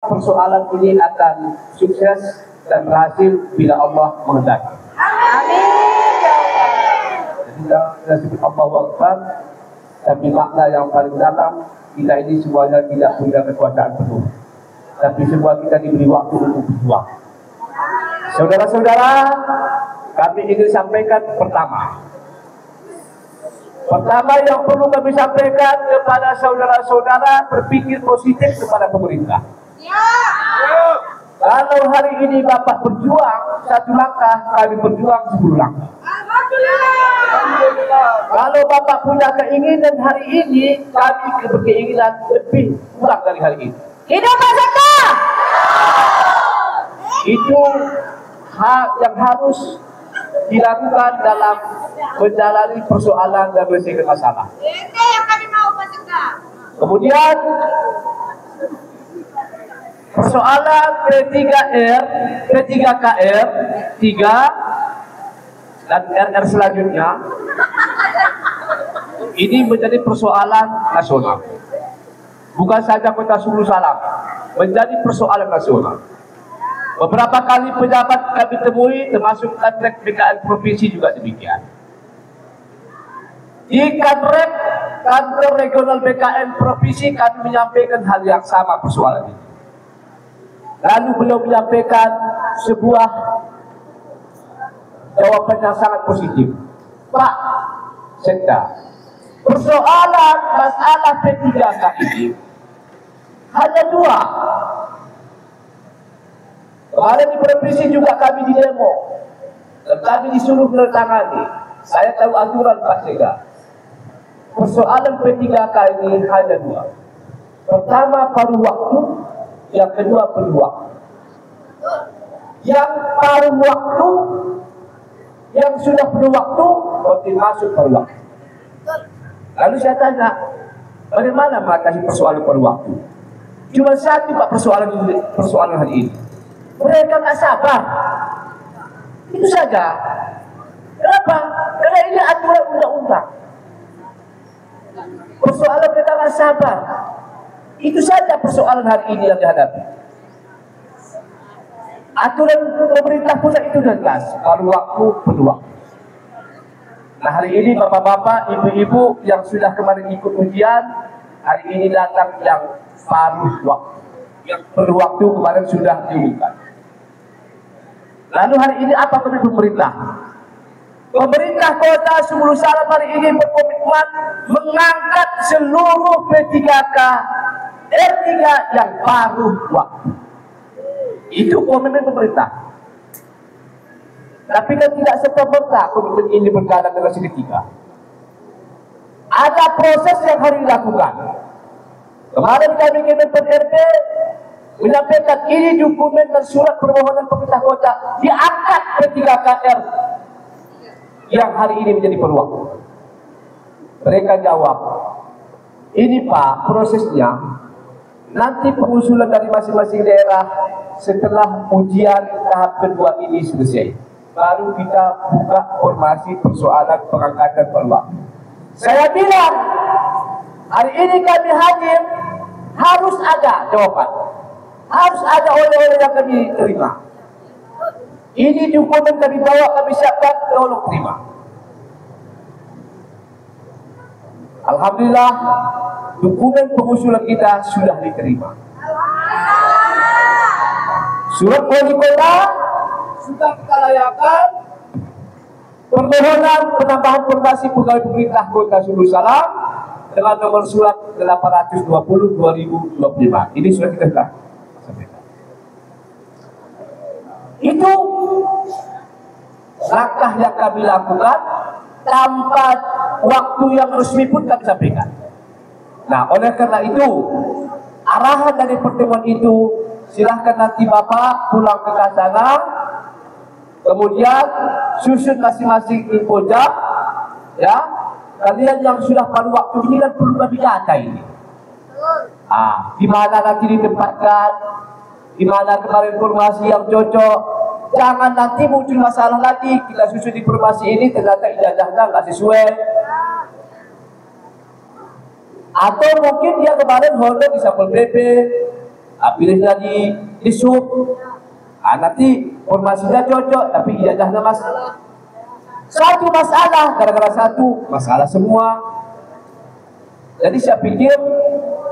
persoalan ini akan sukses dan berhasil bila Allah menghendaki. Amin. Jadi kita sebut Allahu Akbar, tapi makna yang paling dalam, kita ini semuanya tidak punya kekuasaan penuh, tapi semua kita diberi waktu untuk berjuang. Saudara-saudara, kami ingin sampaikan Pertama yang perlu kami sampaikan kepada saudara-saudara, berpikir positif kepada pemerintah. Kalau hari ini Bapak berjuang satu langkah, kami berjuang 10 langkah. Kalau Bapak punya keinginan hari ini, kami berkeinginan lebih kurang dari hari ini. Hidup Pasaka! Itu hal yang harus dilakukan dalam menjalani persoalan dan menyelesaikan masalah. Ini yang kami mau Pasaka. Kemudian persoalan P3R, P3KR, 3 dan RR selanjutnya ini menjadi persoalan nasional. Bukan saja Kota Sulu Salam, menjadi persoalan nasional. Beberapa kali pejabat kami temui, termasuk Kadrek BKN Provinsi juga demikian. Di Kadrek, kantor regional BKN Provinsi, kami menyampaikan hal yang sama persoalan ini. Lalu beliau menyampaikan sebuah jawaban yang sangat positif. Pak Sekda, persoalan masalah P3K ini hanya 2. Kemarin di provinsi juga kami di demo dan kami disuruh menandatangani. Saya tahu aturan Pak Sekda. Persoalan P3K ini hanya 2. Pertama, paruh waktu. Yang kedua, peluang. Yang paruh waktu, yang sudah penuh waktu, nanti masuk paruh waktu. Lalu saya tanya, bagaimana mengatasi persoalan paruh waktu? Cuma satu Pak persoalan hari ini. Mereka tak sabar. Itu saja. Kenapa? Karena ini aturan undang-undang. Persoalan mereka tak sabar. Itu saja persoalan hari ini yang dihadapi. Aturan pemerintah pusat itu jelas, paruh waktu, penuh waktu. Nah hari ini bapak-bapak, ibu-ibu yang sudah kemarin ikut ujian, hari ini datang yang paruh waktu. Yang penuh waktu kemarin sudah diumumkan. Lalu hari ini apa komitmen pemerintah? Pemerintah Kota Sulu Salam hari ini berkomitmen mengangkat seluruh P3K R3 yang paruh waktu. Itu komitmen pemerintah. Tapi kan tidak serta-merta komitmen ini berjalan dengan seketika. Ada proses yang harus dilakukan. Kemarin kami Kementerian RP menyampaikan ini dokumen dan surat permohonan pemerintah kota diangkat P3KR yang hari ini menjadi peluang. Mereka jawab, ini Pak prosesnya nanti pengusulan dari masing-masing daerah setelah ujian tahap kedua ini selesai, baru kita buka formasi persoalan pengangkatan peluang. Saya bilang hari ini kami hadir, harus ada jawaban, harus ada oleh-oleh yang kami terima. Ini dokumen kami bawa, kami siapkan, tolong terima. Alhamdulillah, dokumen pengusulan kita sudah diterima. Surat wali kota sudah kita layangkan. Permohonan penambahan formasi pegawai pemerintah Kota Sulu Salam dengan nomor surat 820/2025. Ini sudah kita sampaikan. Itu langkah yang kami lakukan tanpa waktu yang resmi pun kami sampaikan. Nah, oleh karena itu, arahan dari pertemuan itu, silahkan nanti Bapak pulang ke sana, kemudian susun masing-masing info jam, ya. Kalian yang sudah paruh waktu ini kan perlu kami data ini. Di mana nanti ditempatkan, di mana kemarin informasi yang cocok. Jangan nanti muncul masalah lagi, kita susun informasi ini ternyata ijazahnya nggak sesuai. Atau mungkin dia kemarin honor di Satpol PP, Pilih jadi disub, nanti formasinya cocok, tapi ijazahnya masalah. Satu masalah, gara-gara satu masalah semua. Jadi saya pikir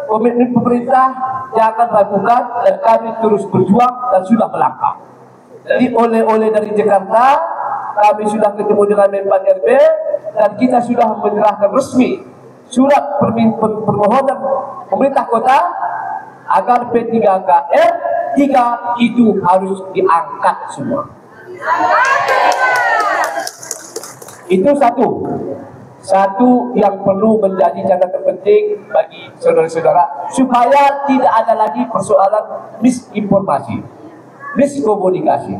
komitmen pemerintah jangan ragukan, dan kami terus berjuang dan sudah melangkah. Jadi oleh-oleh dari Jakarta, kami sudah ketemu dengan Menpan RB dan kita sudah menyerahkan resmi surat permohonan pemerintah kota agar P3KR 3 itu harus diangkat semua. Itu satu yang perlu menjadi catatan penting bagi saudara-saudara supaya tidak ada lagi persoalan misinformasi, miskomunikasi.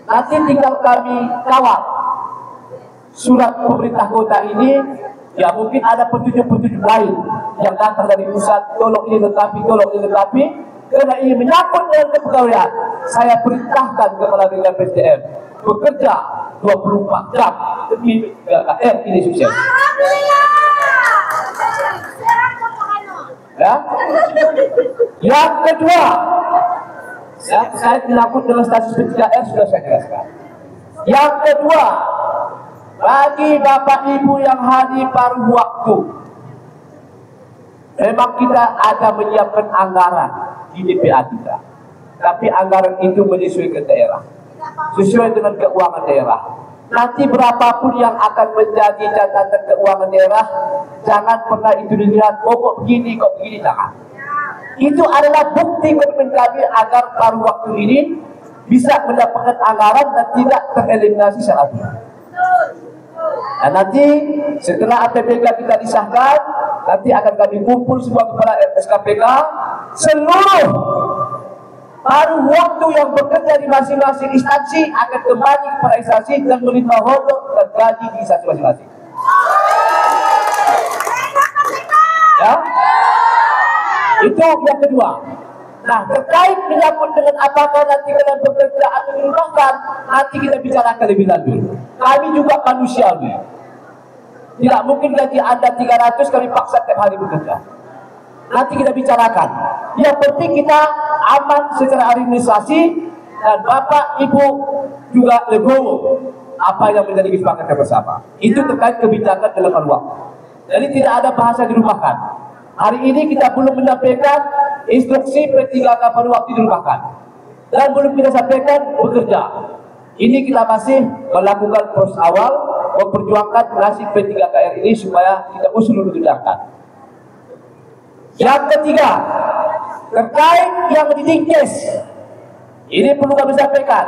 Nanti tinggal kami kawal surat pemerintah kota ini. Ya mungkin ada petunjuk-petunjuk lain yang datang dari pusat, tolong ini lengkapi, karena ini menyangkut dengan kepegawaian. Saya perintahkan kepala dinas PSDM bekerja 24 jam demi PKR ini sukses. Ya. Yang kedua, saya menyangkut dengan status P3KR sudah saya jelaskan. Yang kedua, bagi Bapak Ibu yang hadir paruh waktu, memang kita ada menyiapkan anggaran di DPA kita, tapi anggaran itu menyesuaikan daerah, sesuai dengan keuangan daerah. Nanti berapapun yang akan menjadi catatan keuangan daerah, jangan pernah itu dilihat, kok begini, jangan. Itu adalah bukti komitmen kami agar paruh waktu ini bisa mendapatkan anggaran dan tidak tereliminasi saat ini. Dan nanti setelah APBK kita disahkan, nanti akan kami kumpul semua kepala SKPK, seluruh paruh waktu yang bekerja di masing-masing instansi akan kembali kepada instansi dan menerima honor dan gaji di instansi masing-masing. Ya, itu yang kedua. Nah, terkait menyangkut dengan apakah nanti kalian bekerja atau dirumahkan, nanti kita bicarakan lebih lanjut. Kami juga manusiawi. Tidak mungkin gaji Anda 300 kami paksa tiap hari bekerja. Nanti kita bicarakan. Yang penting kita aman secara administrasi dan Bapak Ibu juga legowo apa yang menjadi kesepakatan bersama. Itu terkait kebijakan dalam waktu. Jadi tidak ada bahasa dirumahkan. Hari ini kita belum menyampaikan instruksi P3K pada waktu dirumahkan dan belum kita sampaikan bekerja. Ini kita masih melakukan proses awal memperjuangkan nasib P3KR ini supaya kita usul untuk diangkat. Yang ketiga, terkait yang ditingkes, ini perlu kami sampaikan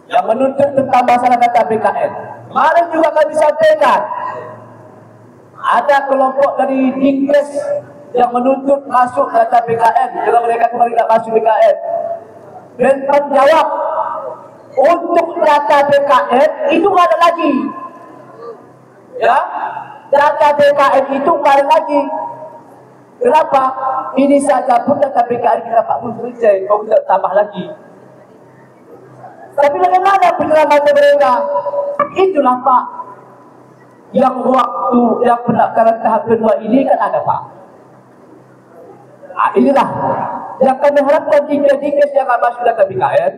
yang menuntut tentang masalah data BKN. Kemarin juga kami sampaikan ada kelompok dari Dinkes yang menuntut masuk data BKN karena mereka kemarin tidak masuk BKN. Dan menjawab untuk data BKN itu nggak ada lagi. Ya, data BKN itu nggak ada lagi. Kenapa? Ini saja pun data BKN kita 40 selesai, kok kita tambah lagi. Tapi bagaimana penjelasan mereka? Itulah Pak, yang waktu yang pendaftaran tahap kedua ini kan ada Pak. Nah, inilah yang kami harapkan Dinkes yang akan masuk data BKN.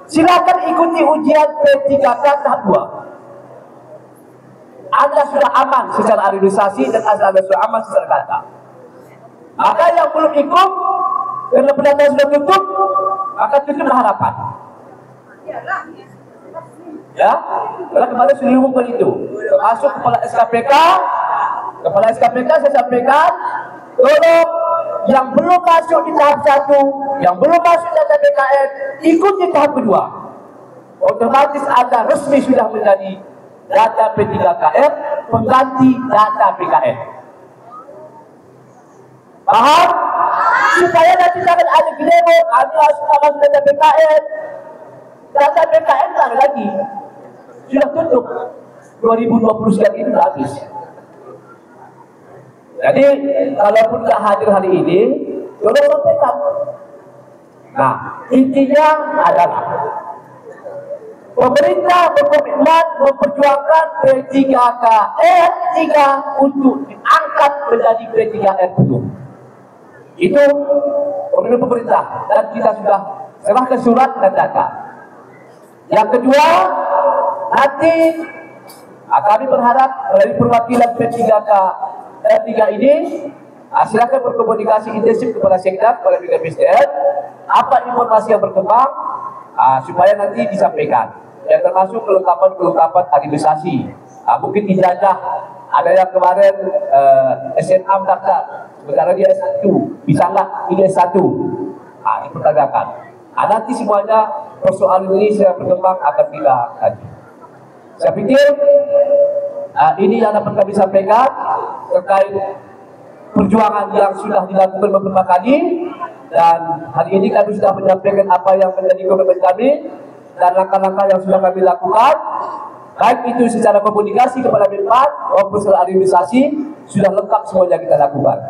Silakan ikuti ujian P3K tahap 2. Anda sudah aman secara administrasi dan Anda sudah aman secara data. Maka yang belum ikut karena pendaftaran sudah tutup, maka tutuplah harapan. Ya, karena kemarin sudah diumumkan itu. Termasuk kepala SKPK saya sampaikan, tolong yang belum masuk di tahap 1, yang belum masuk data BKN, ikuti tahap kedua. Otomatis Anda resmi sudah menjadi data P3KR, pengganti data BKN. Paham? Supaya nanti jangan ada demo, kami harus masuk data BKN. Data BKN tak ada lagi. Sudah tutup. 2020 sekian itu sudah habis. Jadi, kalaupun tidak hadir hari ini, tolong sampaikan. Nah, intinya adalah pemerintah berkomitmen memperjuangkan P3KR 3 untuk diangkat menjadi P3KR penuh. Itu komitmen pemerintah dan kita sudah serahkan surat dan data. Yang kedua, nanti kami berharap dari perwakilan P3K R3 ini silakan berkomunikasi intensif kepada Sekda, kepada BKPSDM, apa informasi yang berkembang supaya nanti disampaikan. Yang termasuk kelengkapan administrasi, mungkin ijazah, ada yang kemarin SMA mendaftar, sementara dia S1, bisa nggak ini S1? Dipertanyakan. Nanti semuanya persoalan ini saya berkembang akan kita kaji. Saya pikir ini yang dapat kami sampaikan terkait perjuangan yang sudah dilakukan beberapa kali, dan hari ini kami sudah menyampaikan apa yang menjadi komitmen kami dan langkah-langkah yang sudah kami lakukan, baik itu secara komunikasi kepada Menpan maupun secara administrasi, sudah lengkap semuanya kita lakukan.